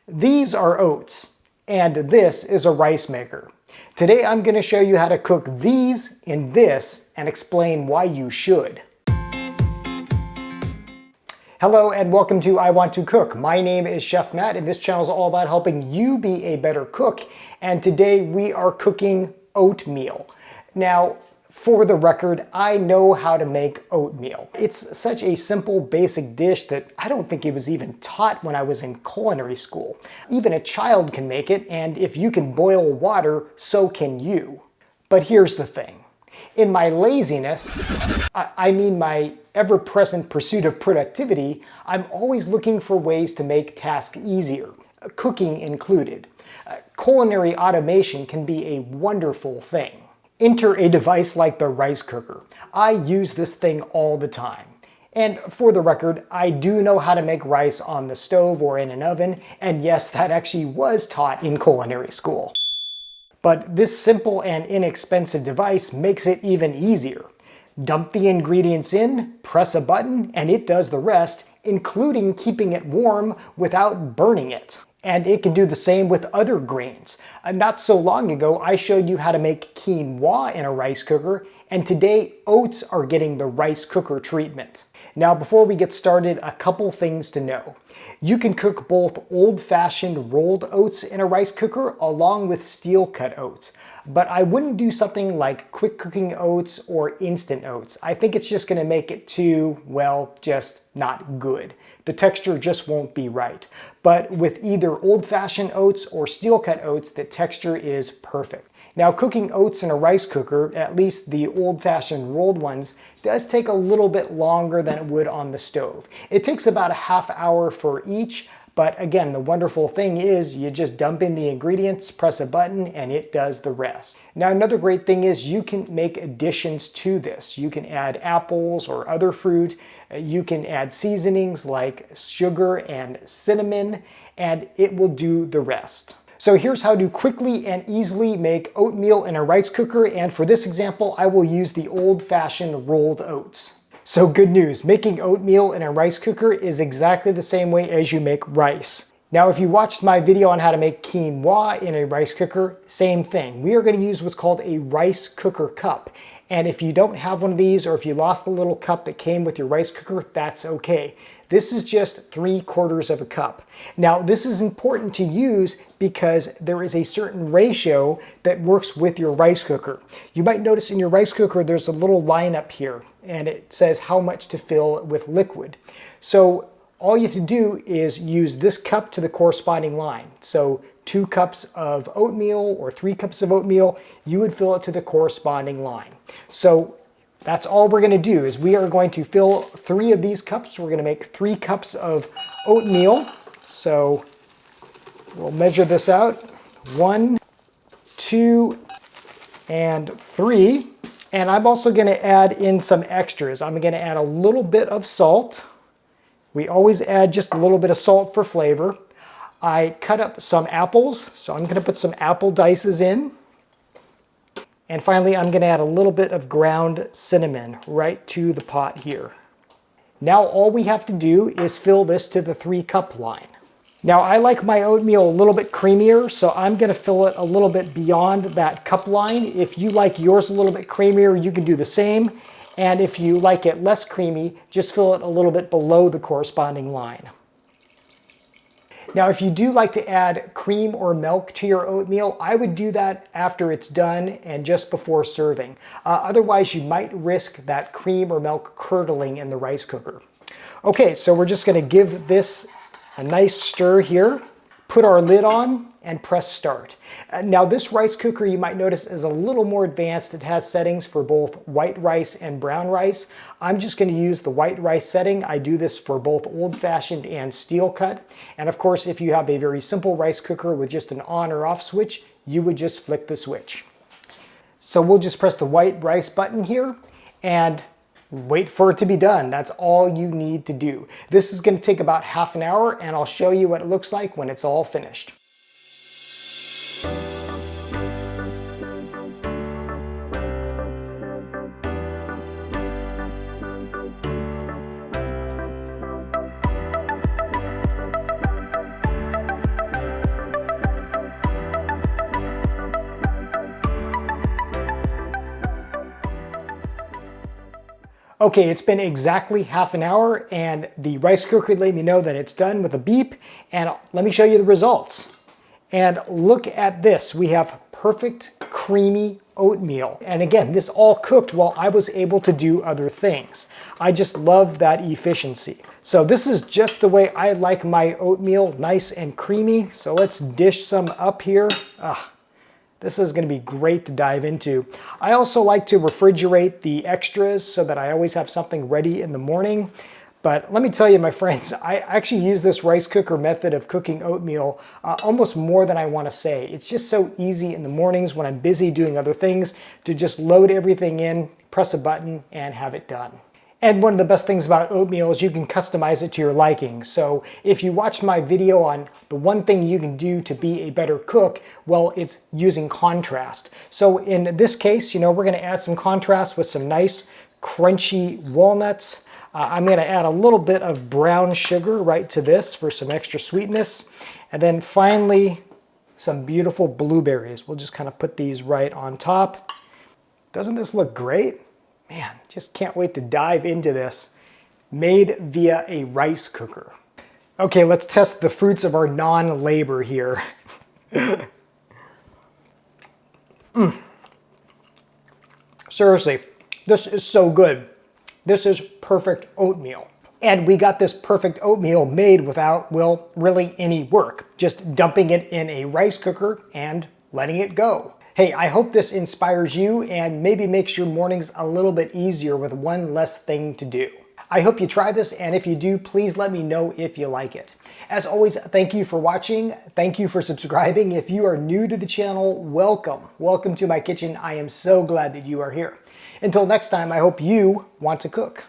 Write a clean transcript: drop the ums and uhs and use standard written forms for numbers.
These are oats, and this is a rice maker. Today I'm going to show you how to cook these in this and explain why you should. Hello and welcome to I Want to Cook. My name is Chef Matt and this channel is all about helping you be a better cook. And today we are cooking oatmeal. Now, for the record, I know how to make oatmeal. It's such a simple, basic dish that I don't think it was even taught when I was in culinary school. Even a child can make it, and if you can boil water, so can you. But here's the thing. In my laziness, I mean my ever-present pursuit of productivity, I'm always looking for ways to make tasks easier, cooking included. Culinary automation can be a wonderful thing. Enter a device like the rice cooker. I use this thing all the time. And for the record, I do know how to make rice on the stove or in an oven, and yes, that actually was taught in culinary school. But this simple and inexpensive device makes it even easier. Dump the ingredients in, press a button, and it does the rest, including keeping it warm without burning it. And it can do the same with other grains. Not so long ago, I showed you how to make quinoa in a rice cooker, and today oats are getting the rice cooker treatment. Now, before we get started, a couple things to know. You can cook both old-fashioned rolled oats in a rice cooker along with steel-cut oats. But I wouldn't do something like quick cooking oats or instant oats. I think it's just gonna make it too, well, just not good. The texture just won't be right. But with either old-fashioned oats or steel-cut oats, the texture is perfect. Now, cooking oats in a rice cooker, at least the old-fashioned rolled ones, does take a little bit longer than it would on the stove. It takes about a half hour for each, but again, the wonderful thing is you just dump in the ingredients, press a button, and it does the rest. Now, another great thing is you can make additions to this. You can add apples or other fruit. You can add seasonings like sugar and cinnamon, and it will do the rest. So here's how to quickly and easily make oatmeal in a rice cooker, and for this example, I will use the old-fashioned rolled oats. So good news, making oatmeal in a rice cooker is exactly the same way as you make rice. Now, if you watched my video on how to make quinoa in a rice cooker, same thing. We are going to use what's called a rice cooker cup. And if you don't have one of these, or if you lost the little cup that came with your rice cooker, that's okay. This is just 3/4 of a cup. Now, this is important to use because there is a certain ratio that works with your rice cooker. You might notice in your rice cooker, there's a little line up here, and it says how much to fill with liquid. So all you have to do is use this cup to the corresponding line. So 2 cups of oatmeal or 3 cups of oatmeal, you would fill it to the corresponding line. So that's all we're going to do is we are going to fill 3 of these cups. We're going to make 3 cups of oatmeal. So we'll measure this out. 1, 2, and 3. And I'm also going to add in some extras. I'm going to add a little bit of salt. We always add just a little bit of salt for flavor. I cut up some apples, so I'm going to put some apple dices in. And finally, I'm going to add a little bit of ground cinnamon right to the pot here. Now all we have to do is fill this to the 3-cup line. Now I like my oatmeal a little bit creamier, so I'm going to fill it a little bit beyond that cup line. If you like yours a little bit creamier, you can do the same. And if you like it less creamy, just fill it a little bit below the corresponding line. Now, if you do like to add cream or milk to your oatmeal, I would do that after it's done and just before serving. Otherwise, you might risk that cream or milk curdling in the rice cooker. Okay, so we're just going to give this a nice stir here, put our lid on, and press start. Now this rice cooker, you might notice, is a little more advanced. It has settings for both white rice and brown rice. I'm just going to use the white rice setting. I do this for both old-fashioned and steel cut. And of course, if you have a very simple rice cooker with just an on or off switch, you would just flick the switch. So we'll just press the white rice button here and wait for it to be done. That's all you need to do. This is going to take about half an hour, and I'll show you what it looks like when it's all finished. Okay, it's been exactly half an hour and the rice cooker let me know that it's done with a beep, and let me show you the results. And look at this, we have perfect creamy oatmeal. And again, this all cooked while I was able to do other things. I just love that efficiency. So this is just the way I like my oatmeal, nice and creamy. So let's dish some up here. This is going to be great to dive into. I also like to refrigerate the extras so that I always have something ready in the morning. But let me tell you, my friends, I actually use this rice cooker method of cooking oatmeal almost more than I want to say. It's just so easy in the mornings when I'm busy doing other things to just load everything in, press a button, and have it done. And one of the best things about oatmeal is you can customize it to your liking. So if you watched my video on the one thing you can do to be a better cook, well, it's using contrast. So in this case, we're going to add some contrast with some nice crunchy walnuts. I'm going to add a little bit of brown sugar right to this for some extra sweetness. And then finally, some beautiful blueberries. We'll just kind of put these right on top. Doesn't this look great? Man, just can't wait to dive into this. Made via a rice cooker. Okay, let's test the fruits of our non-labor here. Seriously, this is so good. This is perfect oatmeal. And we got this perfect oatmeal made without, well, really any work. Just dumping it in a rice cooker and letting it go. Hey, I hope this inspires you and maybe makes your mornings a little bit easier with one less thing to do. I hope you try this, and if you do, please let me know if you like it. As always, thank you for watching. Thank you for subscribing. If you are new to the channel, welcome. Welcome to my kitchen. I am so glad that you are here. Until next time, I hope you want to cook.